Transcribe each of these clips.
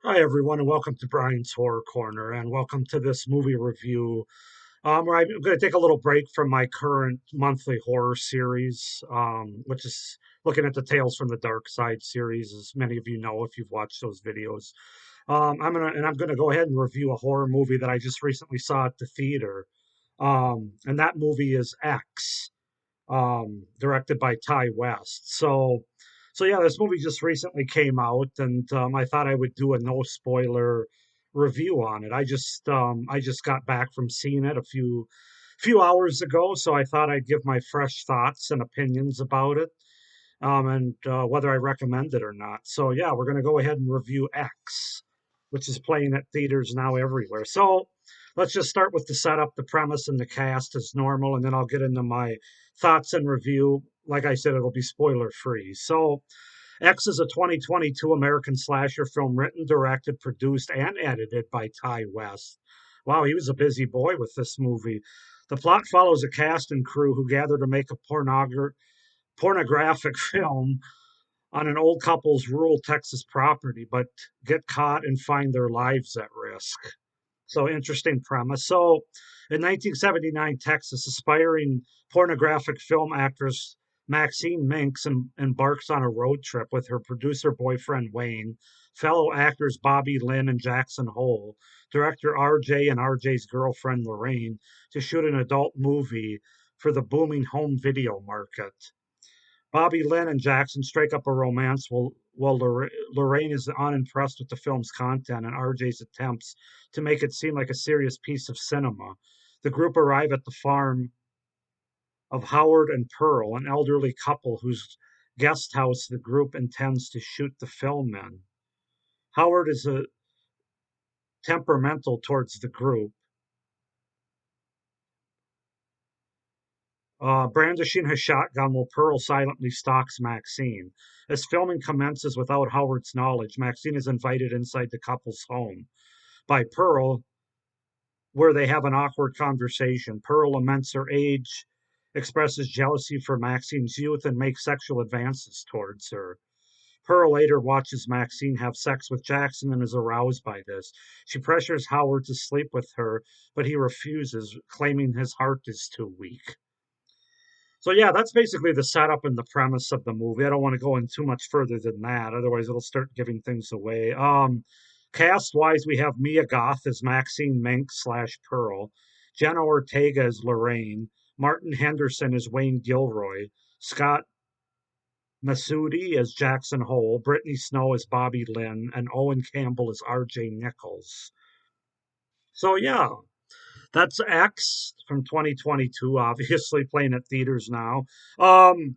Hi, everyone, and welcome to Brian's Horror Corner, and welcome to this movie review. Where I'm going to take a little break from my current monthly horror series, which is looking at the Tales from the Dark Side series, as many of you know if you've watched those videos. I'm gonna go ahead and review a horror movie that I just recently saw at the theater, and that movie is X, directed by Ty West. So yeah, this movie just recently came out, and I thought I would do a no spoiler review on it. I just got back from seeing it a few hours ago, so I thought I'd give my fresh thoughts and opinions about it, and whether I recommend it or not. So yeah, we're gonna go ahead and review X, which is playing at theaters now everywhere. So let's just start with the setup, the premise, and the cast as normal, and then I'll get into my thoughts and review. Like I said, it'll be spoiler free. So X is a 2022 American slasher film written, directed, produced, and edited by Ty West. Wow, he was a busy boy with this movie. The plot follows a cast and crew who gather to make a pornographic film on an old couple's rural Texas property, but get caught and find their lives at risk. So interesting premise. So in 1979 Texas, aspiring pornographic film actress Maxine Minks embarks on a road trip with her producer boyfriend Wayne, fellow actors Bobby Lynn and Jackson Hole, director RJ and RJ's girlfriend Lorraine to shoot an adult movie for the booming home video market. Bobby Lynn and Jackson strike up a romance while Lorraine is unimpressed with the film's content and RJ's attempts to make it seem like a serious piece of cinema. The group arrive at the farm of Howard and Pearl, an elderly couple whose guest house the group intends to shoot the film in. Howard is temperamental towards the group, brandishing his shotgun while Pearl silently stalks Maxine. As filming commences without Howard's knowledge, Maxine is invited inside the couple's home by Pearl, where they have an awkward conversation. Pearl laments her age, expresses jealousy for Maxine's youth, and makes sexual advances towards her. Pearl later watches Maxine have sex with Jackson and is aroused by this. She pressures Howard to sleep with her, but he refuses, claiming his heart is too weak. So yeah, that's basically the setup and the premise of the movie. I don't want to go in too much further than that, otherwise it'll start giving things away. Cast wise, we have Mia Goth as Maxine Mink slash Pearl, Jenna Ortega as Lorraine, Martin Henderson as Wayne Gilroy, Scott Masudi as Jackson Hole, Brittany Snow as Bobby Lynn, and Owen Campbell as R.J. Nichols. So yeah, that's X from 2022, obviously playing at theaters now. Um,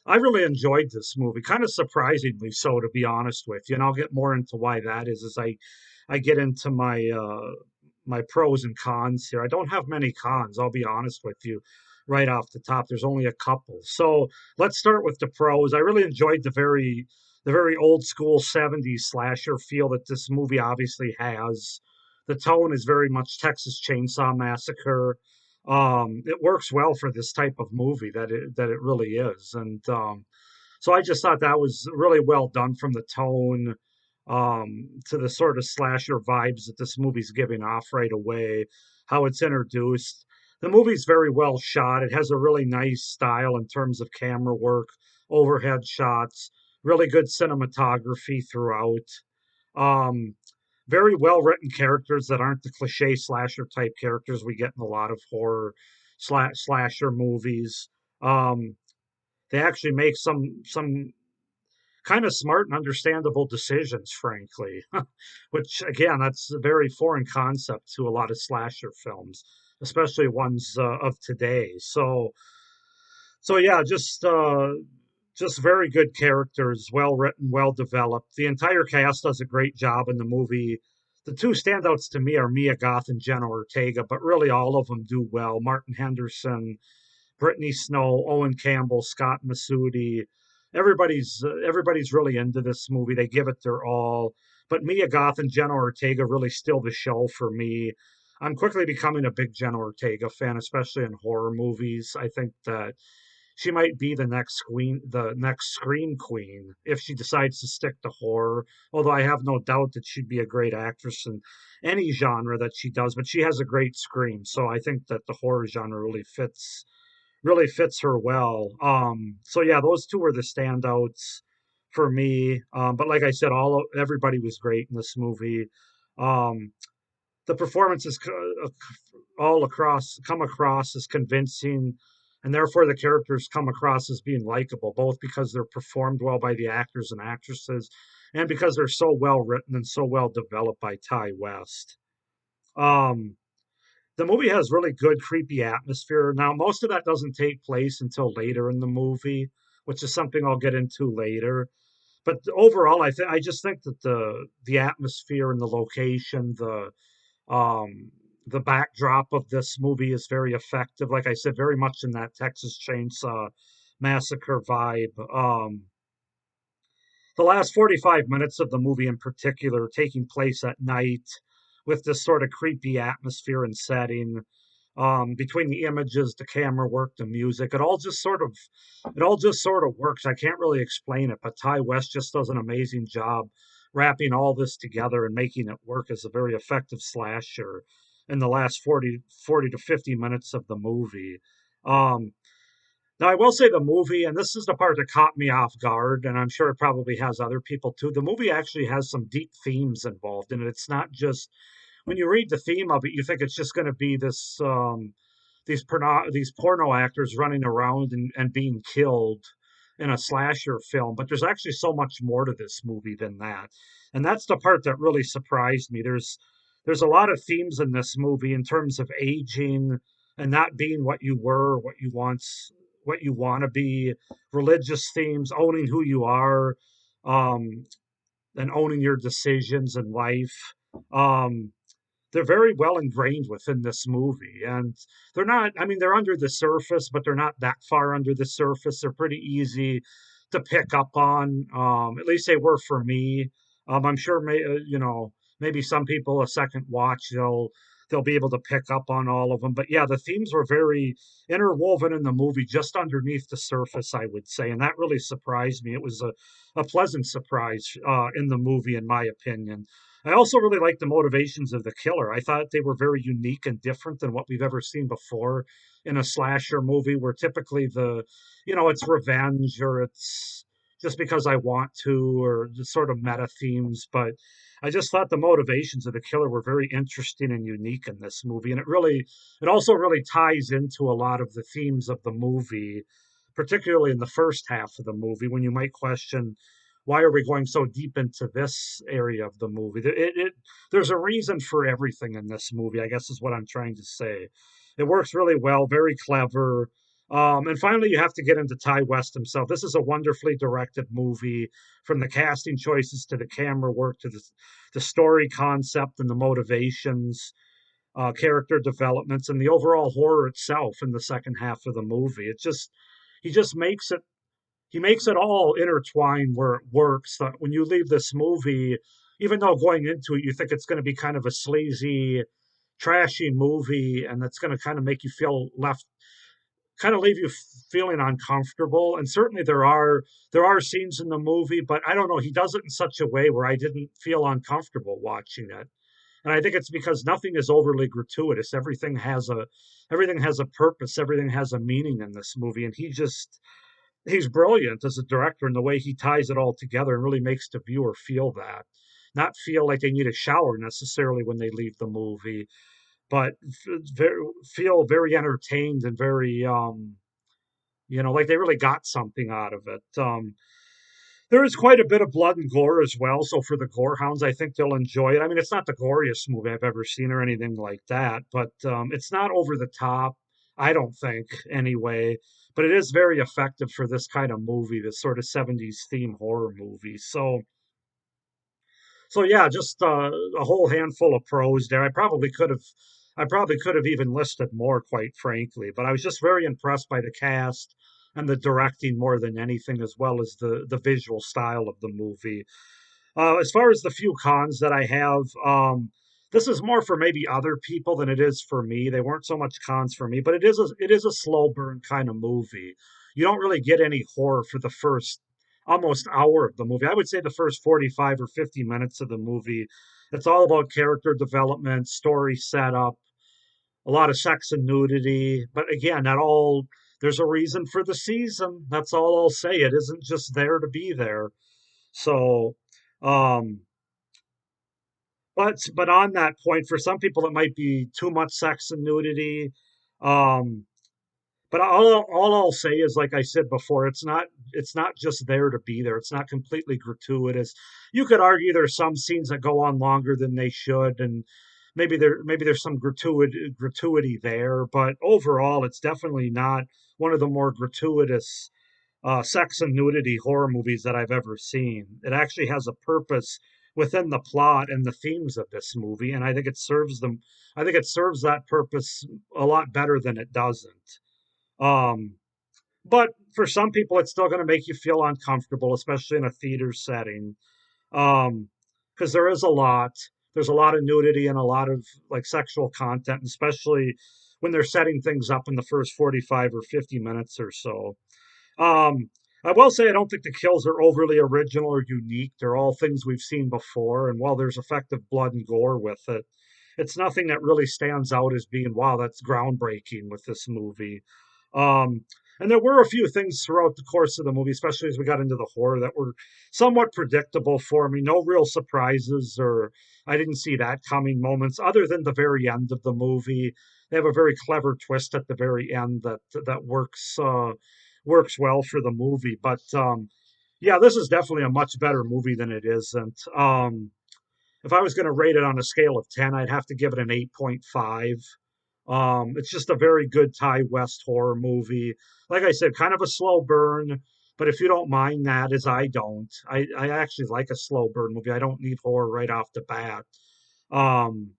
I really enjoyed this movie, kind of surprisingly so, to be honest with you. And I'll get more into why that is as I get into my pros and cons here. I don't have many cons, I'll be honest with you, right off the top. There's only a couple. So let's start with the pros. I really enjoyed the very old school 70s slasher feel that this movie obviously has. The tone is very much Texas Chainsaw Massacre. It works well for this type of movie that it really is, and so I just thought that was really well done from the tone to the sort of slasher vibes that this movie's giving off right away, how it's introduced. The movie's very well shot. It has a really nice style in terms of camera work, overhead shots, really good cinematography throughout. Um, Very well written characters that aren't the cliche slasher type characters we get in a lot of horror slasher movies. Um, they actually make some kind of smart and understandable decisions, frankly, which again, that's a very foreign concept to a lot of slasher films, especially ones of today. So yeah, just very good characters, well written, well developed. The entire cast does a great job in the movie. The two standouts to me are Mia Goth and Jenna Ortega, but really all of them do well. Martin Henderson, Brittany Snow, Owen Campbell, Scott Masudi. Everybody's really into this movie. They give it their all. But Mia Goth and Jenna Ortega really steal the show for me. I'm quickly becoming a big Jenna Ortega fan, especially in horror movies. I think that she might be the next scream queen if she decides to stick to horror. Although I have no doubt that she'd be a great actress in any genre that she does, but she has a great scream, so I think that the horror genre really fits her well. So yeah, those two were the standouts for me. But like I said, everybody was great in this movie. Um, the performances all across come across as convincing, and therefore the characters come across as being likable, both because they're performed well by the actors and actresses, and because they're so well written and so well developed by Ty West. Um, the movie has really good creepy atmosphere. Now, most of that doesn't take place until later in the movie, which is something I'll get into later. But overall, I just think that the atmosphere and the location, um, the backdrop of this movie is very effective. Like I said, very much in that Texas Chainsaw Massacre vibe. The last 45 minutes of the movie in particular taking place at night with this sort of creepy atmosphere and setting, between the images, the camera work, the music, it all just sort of works. I can't really explain it, but Ty West just does an amazing job wrapping all this together and making it work as a very effective slasher in the last 40 to 50 minutes of the movie. um, Now, I will say the movie, and this is the part that caught me off guard, and I'm sure it probably has other people too. The movie actually has some deep themes involved in it. It's not just when you read the theme of it, you think it's just going to be these porno actors running around and being killed in a slasher film, but there's actually so much more to this movie than that, and that's the part that really surprised me. There's a lot of themes in this movie in terms of aging and not being what you were, what you want to be, religious themes, owning who you are, um, and owning your decisions in life. Um, they're very well ingrained within this movie, and they're not, I mean, they're under the surface, but they're not that far under the surface. They're pretty easy to pick up on. At least they were for me. I'm sure maybe some people a second watch they'll be able to pick up on all of them. But yeah, the themes were very interwoven in the movie just underneath the surface, I would say, and that really surprised me. It was a pleasant surprise in the movie, in my opinion. I also really liked the motivations of the killer. I thought they were very unique and different than what we've ever seen before in a slasher movie, where typically it's revenge, or it's just because I want to, or just sort of meta themes. But I just thought the motivations of the killer were very interesting and unique in this movie. And it also really ties into a lot of the themes of the movie, particularly in the first half of the movie, when you might question, why are we going so deep into this area of the movie? There's a reason for everything in this movie, I guess is what I'm trying to say. It works really well, very clever. And finally, you have to get into Ty West himself. This is a wonderfully directed movie, from the casting choices to the camera work to the story concept and the motivations, character developments, and the overall horror itself in the second half of the movie. He just makes it all intertwine where it works. That when you leave this movie, even though going into it you think it's going to be kind of a sleazy, trashy movie, and that's going to kind of make you feel left, kind of leave you feeling uncomfortable. And certainly there are scenes in the movie, but I don't know, he does it in such a way where I didn't feel uncomfortable watching it. And I think it's because nothing is overly gratuitous. Everything has a purpose, everything has a meaning in this movie, and he's brilliant as a director in the way he ties it all together and really makes the viewer feel that. Not feel like they need a shower necessarily when they leave the movie, but feel very entertained and very, like they really got something out of it. There is quite a bit of blood and gore as well, so for the gore hounds, I think they'll enjoy it. I mean, it's not the goriest movie I've ever seen or anything like that, but it's not over the top, I don't think, anyway. But it is very effective for this kind of movie, this sort of 70s theme horror movie. So yeah, just a whole handful of pros there. I probably could have even listed more, quite frankly. But I was just very impressed by the cast and the directing more than anything, as well as the visual style of the movie. As far as the few cons that I have, this is more for maybe other people than it is for me. They weren't so much cons for me, but it is a slow burn kind of movie. you don't really get any horror for the first almost hour of the movie. I would say the first 45 or 50 minutes of the movie. It's all about character development, story setup, a lot of sex and nudity. But again, that all there's a reason for the season. That's all I'll say. It isn't just there to be there. So, um, but on that point, for some people, it might be too much sex and nudity. Um, but all I'll say is, like I said before, it's not just there to be there. It's not completely gratuitous. You could argue there's some scenes that go on longer than they should, and maybe there's some gratuity there. But overall, it's definitely not one of the more gratuitous sex and nudity horror movies that I've ever seen. It actually has a purpose within the plot and the themes of this movie, and I think it serves them. I think it serves that purpose a lot better than it doesn't. Um, but for some people, it's still going to make you feel uncomfortable, especially in a theater setting, um, because there's a lot of nudity and a lot of like sexual content, especially when they're setting things up in the first 45 or 50 minutes or so. Um, I will say I don't think the kills are overly original or unique. They're all things we've seen before, and while there's effective blood and gore with it, it's nothing that really stands out as being wow, that's groundbreaking with this movie. Um, and there were a few things throughout the course of the movie, especially as we got into the horror, that were somewhat predictable for me. No real surprises, or I didn't see that coming moments, other than the very end of the movie. They have a very clever twist at the very end that works well for the movie. But yeah, this is definitely a much better movie than it isn't. If I was going to rate it on a scale of 10, I'd have to give it an 8.5. It's just a very good Thai West horror movie. Like I said, kind of a slow burn, but if you don't mind that, as I don't, I actually like a slow burn movie. I don't need horror right off the bat. Um,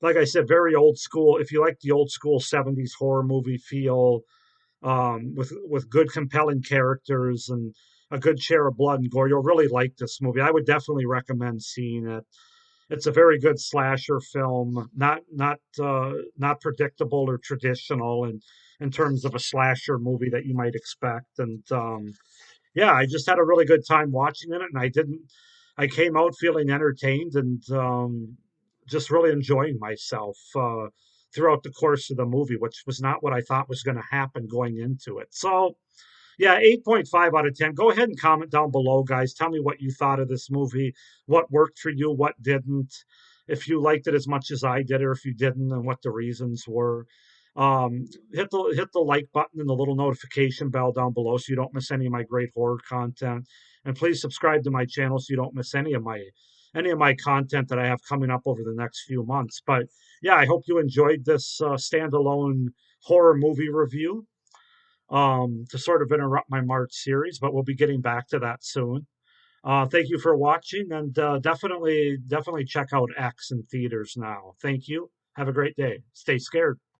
like I said, very old school. If you like the old school 70s horror movie feel, with good, compelling characters and a good share of blood and gore, you'll really like this movie. I would definitely recommend seeing it. It's a very good slasher film, not predictable or traditional in terms of a slasher movie that you might expect. And yeah, I just had a really good time watching it, and I came out feeling entertained and just really enjoying myself throughout the course of the movie, which was not what I thought was going to happen going into it. So, yeah, 8.5 out of 10. Go ahead and comment down below, guys. Tell me what you thought of this movie, what worked for you, what didn't, if you liked it as much as I did, or if you didn't, and what the reasons were. Hit the like button and the little notification bell down below so you don't miss any of my great horror content. And please subscribe to my channel so you don't miss any of my content that I have coming up over the next few months. But yeah, I hope you enjoyed this standalone horror movie review, to sort of interrupt my March series, but we'll be getting back to that soon. Thank you for watching, and definitely check out X in theaters now. Thank you. Have a great day. Stay scared.